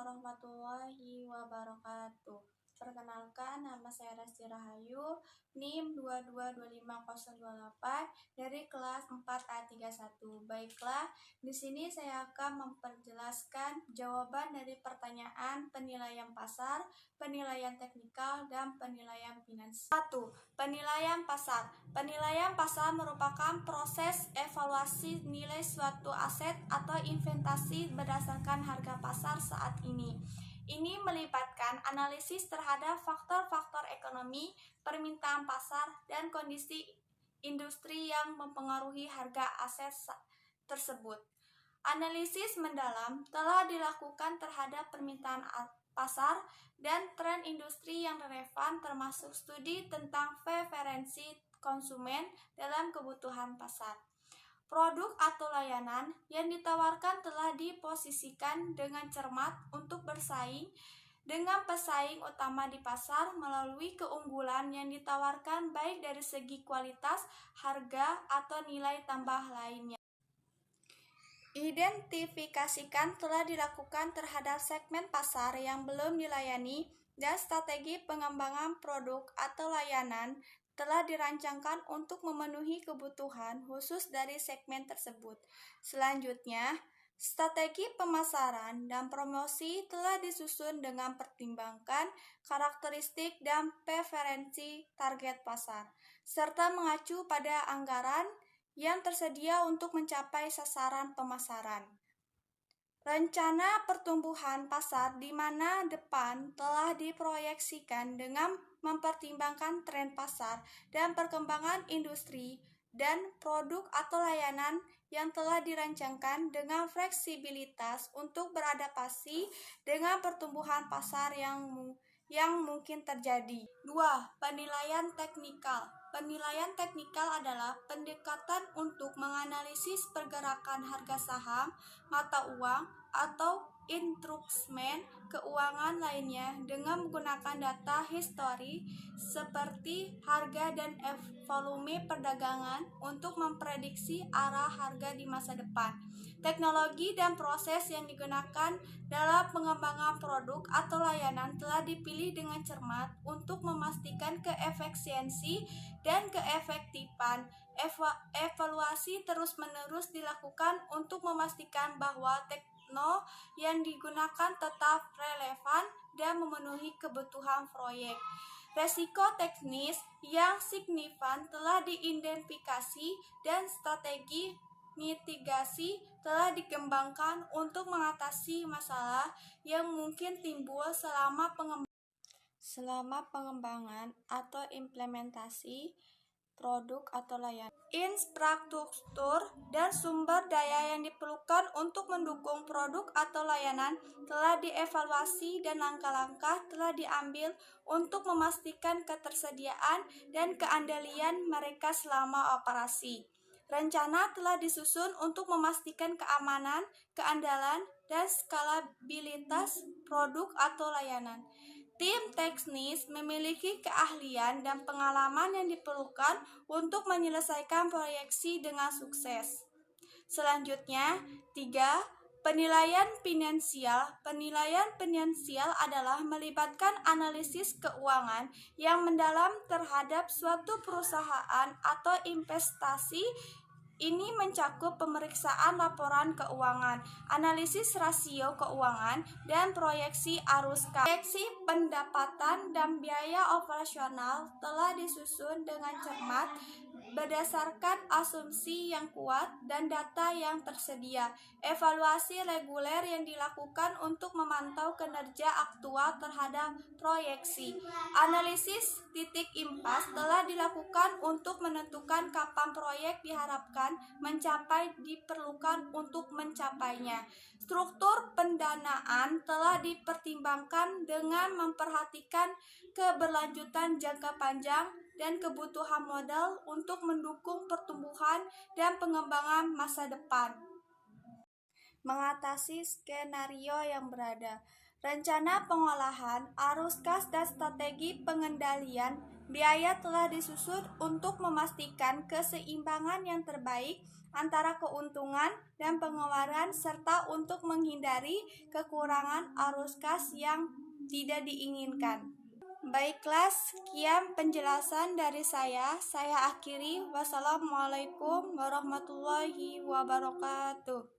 warahmatullahi wabarakatuh. Perkenalkan, nama saya Resti Rahayu, NIM 2225028 dari kelas 4A31. Baiklah, di sini saya akan memperjelaskan jawaban dari pertanyaan penilaian pasar, penilaian teknikal, dan penilaian finansial. 1. Penilaian pasar. Penilaian pasar merupakan proses evaluasi nilai suatu aset atau investasi berdasarkan harga pasar saat ini. Ini melibatkan analisis terhadap faktor-faktor ekonomi, permintaan pasar, dan kondisi industri yang mempengaruhi harga aset tersebut. Analisis mendalam telah dilakukan terhadap permintaan pasar dan tren industri yang relevan, termasuk studi tentang preferensi konsumen dalam kebutuhan pasar. Produk atau layanan yang ditawarkan telah diposisikan dengan cermat untuk bersaing dengan pesaing utama di pasar melalui keunggulan yang ditawarkan baik dari segi kualitas, harga, atau nilai tambah lainnya. Identifikasikan telah dilakukan terhadap segmen pasar yang belum dilayani dan strategi pengembangan produk atau layanan telah dirancangkan untuk memenuhi kebutuhan khusus dari segmen tersebut. Selanjutnya, strategi pemasaran dan promosi telah disusun dengan pertimbangkan karakteristik dan preferensi target pasar, serta mengacu pada anggaran yang tersedia untuk mencapai sasaran pemasaran. Rencana pertumbuhan pasar di mana depan telah diproyeksikan dengan mempertimbangkan tren pasar dan perkembangan industri dan produk atau layanan yang telah dirancangkan dengan fleksibilitas untuk beradaptasi dengan pertumbuhan pasar yang mungkin terjadi. 2. Penilaian teknikal. Penilaian teknikal adalah pendekatan untuk menganalisis pergerakan harga saham, mata uang, atau instrumen keuangan lainnya dengan menggunakan data histori seperti harga dan volume perdagangan untuk memprediksi arah harga di masa depan. Teknologi dan proses yang digunakan dalam pengembangan produk atau layanan telah dipilih dengan cermat untuk memastikan keefisiensi dan keefektifan. Evaluasi terus-menerus dilakukan untuk memastikan bahwa teknologi yang digunakan tetap relevan dan memenuhi kebutuhan proyek. Resiko teknis yang signifikan telah diidentifikasi dan strategi mitigasi telah dikembangkan untuk mengatasi masalah yang mungkin timbul selama pengembangan atau implementasi produk atau layanan. Infrastruktur dan sumber daya yang diperlukan untuk mendukung produk atau layanan telah dievaluasi dan langkah-langkah telah diambil untuk memastikan ketersediaan dan keandalan mereka selama operasi. Rencana telah disusun untuk memastikan keamanan, keandalan, dan skalabilitas produk atau layanan. Tim teknis memiliki keahlian dan pengalaman yang diperlukan untuk menyelesaikan proyeksi dengan sukses. Selanjutnya, 3. Penilaian finansial. Penilaian finansial adalah melibatkan analisis keuangan yang mendalam terhadap suatu perusahaan atau investasi. Ini mencakup pemeriksaan laporan keuangan, analisis rasio keuangan, dan proyeksi arus kas. Proyeksi pendapatan dan biaya operasional telah disusun dengan cermat berdasarkan asumsi yang kuat dan data yang tersedia. Evaluasi reguler yang dilakukan untuk memantau kinerja aktual terhadap proyeksi. Analisis titik impas telah dilakukan untuk menentukan kapan proyek diharapkan mencapai diperlukan untuk mencapainya. Struktur pendanaan telah dipertimbangkan dengan memperhatikan keberlanjutan jangka panjang dan kebutuhan modal untuk mendukung pertumbuhan dan pengembangan masa depan. Mengatasi skenario yang berada. rencana pengolahan, arus kas dan strategi pengendalian biaya telah disusun untuk memastikan keseimbangan yang terbaik antara keuntungan dan pengeluaran serta untuk menghindari kekurangan arus kas yang tidak diinginkan. Baiklah, sekian penjelasan dari saya. Saya akhiri. Wassalamualaikum warahmatullahi wabarakatuh.